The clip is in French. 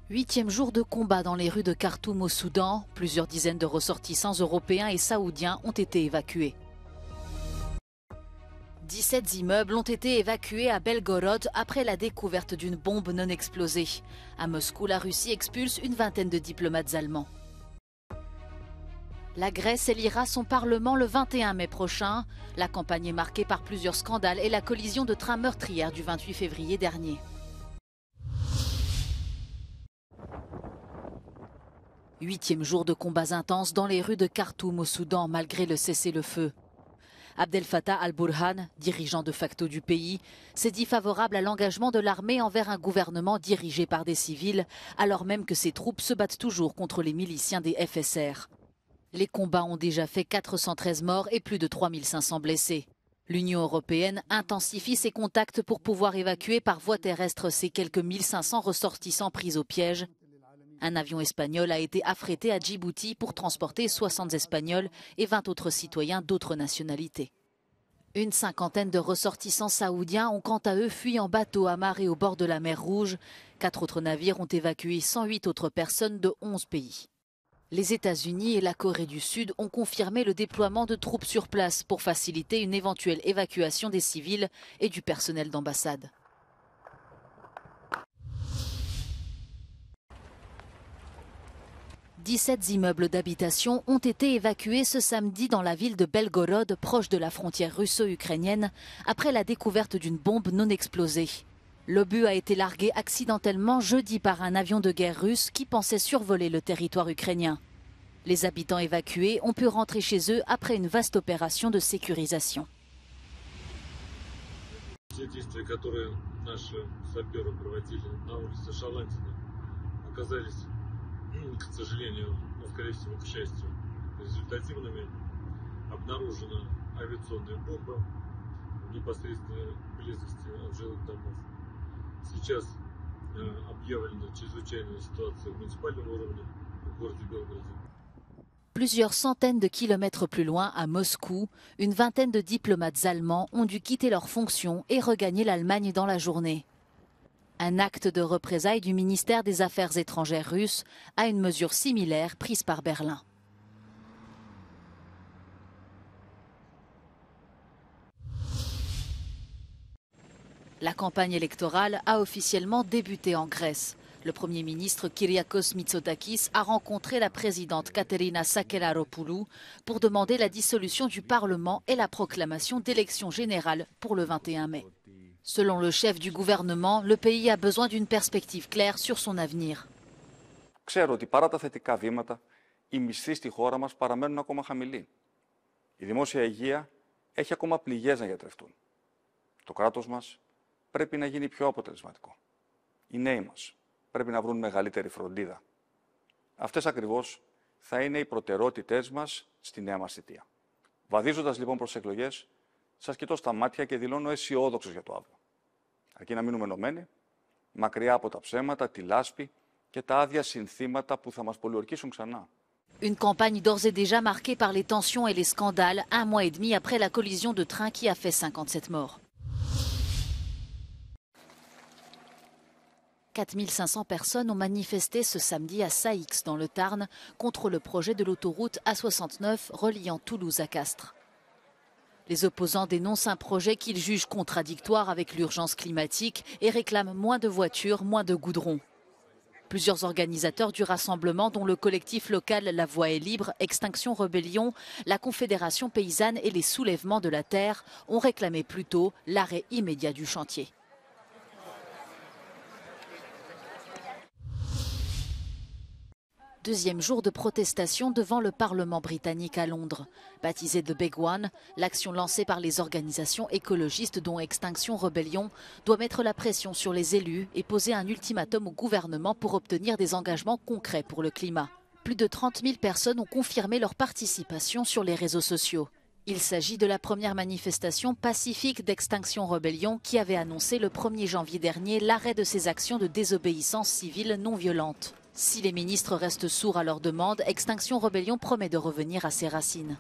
Huitième jour de combat dans les rues de Khartoum au Soudan. Plusieurs dizaines de ressortissants européens et saoudiens ont été évacués. 17 immeubles ont été évacués à Belgorod après la découverte d'une bombe non explosée. À Moscou, la Russie expulse une vingtaine de diplomates allemands. La Grèce élira son parlement le 21 mai prochain. La campagne est marquée par plusieurs scandales et la collision de trains meurtrières du 28 février dernier. Huitième jour de combats intenses dans les rues de Khartoum au Soudan malgré le cessez-le-feu. Abdel Fattah al-Burhan, dirigeant de facto du pays, s'est dit favorable à l'engagement de l'armée envers un gouvernement dirigé par des civils, alors même que ses troupes se battent toujours contre les miliciens des FSR. Les combats ont déjà fait 413 morts et plus de 3500 blessés. L'Union européenne intensifie ses contacts pour pouvoir évacuer par voie terrestre ces quelques 1500 ressortissants pris au piège. Un avion espagnol a été affrété à Djibouti pour transporter 60 Espagnols et 20 autres citoyens d'autres nationalités. Une cinquantaine de ressortissants saoudiens ont quant à eux fui en bateau amarré au bord de la mer Rouge. 4 autres navires ont évacué 108 autres personnes de 11 pays. Les États-Unis et la Corée du Sud ont confirmé le déploiement de troupes sur place pour faciliter une éventuelle évacuation des civils et du personnel d'ambassade. « 17 immeubles d'habitation ont été évacués ce samedi dans la ville de Belgorod, proche de la frontière russo-ukrainienne, après la découverte d'une bombe non explosée. L'obus a été largué accidentellement jeudi par un avion de guerre russe qui pensait survoler le territoire ukrainien. Les habitants évacués ont pu rentrer chez eux après une vaste opération de sécurisation. К сожалению, но скорее всего к счастью, результативными обнаружена авиационная бомба в непосредственной близости от жилых домов. Сейчас объявлена чрезвычайная ситуация в муниципальном уровне в городе Белгороде. Plusieurs centaines de kilomètres plus loin, à Moscou, une vingtaine de diplomates allemands ont dû quitter leurs fonctions et regagner l'Allemagne dans la journée. Un acte de représailles du ministère des Affaires étrangères russe à une mesure similaire prise par Berlin. La campagne électorale a officiellement débuté en Grèce. Le Premier ministre Kyriakos Mitsotakis a rencontré la présidente Katerina Sakellaropoulou pour demander la dissolution du Parlement et la proclamation d'élections générales pour le 21 mai. Selon le chef du gouvernement, le pays a besoin d'une perspective claire sur son avenir. Ξέρω ότι παρά τα θετικά βήματα, οι μισθοί στη χώρα μας παραμένουν ακόμα χαμηλοί. Η δημόσια υγεία έχει ακόμα πληγές να γιατρευτούν. Το κράτος μας πρέπει να γίνει πιο αποτελεσματικό. Οι νέοι μας πρέπει να βρουν μεγαλύτερη φροντίδα. Αυτές ακριβώς θα είναι οι προτεραιότητές μας στη νέα μας θητεία. Βαδίζοντας λοιπόν προς εκλογές, σας κοιτώ στα μάτια και δηλώνω αισιόδοξος για το αύριο. Αρκεί να μείνουμε ενωμένοι, μακριά από τα ψέματα, τη λάσπη και τα άδεια συνθήματα που θα μας πολιορκήσουν ξανά. Une campagne d'ores et déjà marquée par les tensions et les scandales, un mois et demi après la collision de train qui a fait 57 morts. 4500 personnes ont manifesté ce samedi à Saïx dans le Tarn contre le projet de l'autoroute A69 reliant Toulouse à Castres. Les opposants dénoncent un projet qu'ils jugent contradictoire avec l'urgence climatique et réclament moins de voitures, moins de goudron. Plusieurs organisateurs du rassemblement, dont le collectif local La Voix est libre, Extinction Rebellion, la Confédération paysanne et les soulèvements de la terre, ont réclamé plus tôt l'arrêt immédiat du chantier. Deuxième jour de protestation devant le Parlement britannique à Londres. Baptisée The Big One, l'action lancée par les organisations écologistes dont Extinction Rebellion doit mettre la pression sur les élus et poser un ultimatum au gouvernement pour obtenir des engagements concrets pour le climat. Plus de 30 000 personnes ont confirmé leur participation sur les réseaux sociaux. Il s'agit de la première manifestation pacifique d'Extinction Rebellion qui avait annoncé le 1er janvier dernier l'arrêt de ses actions de désobéissance civile non violente. Si les ministres restent sourds à leurs demandes, Extinction Rebellion promet de revenir à ses racines.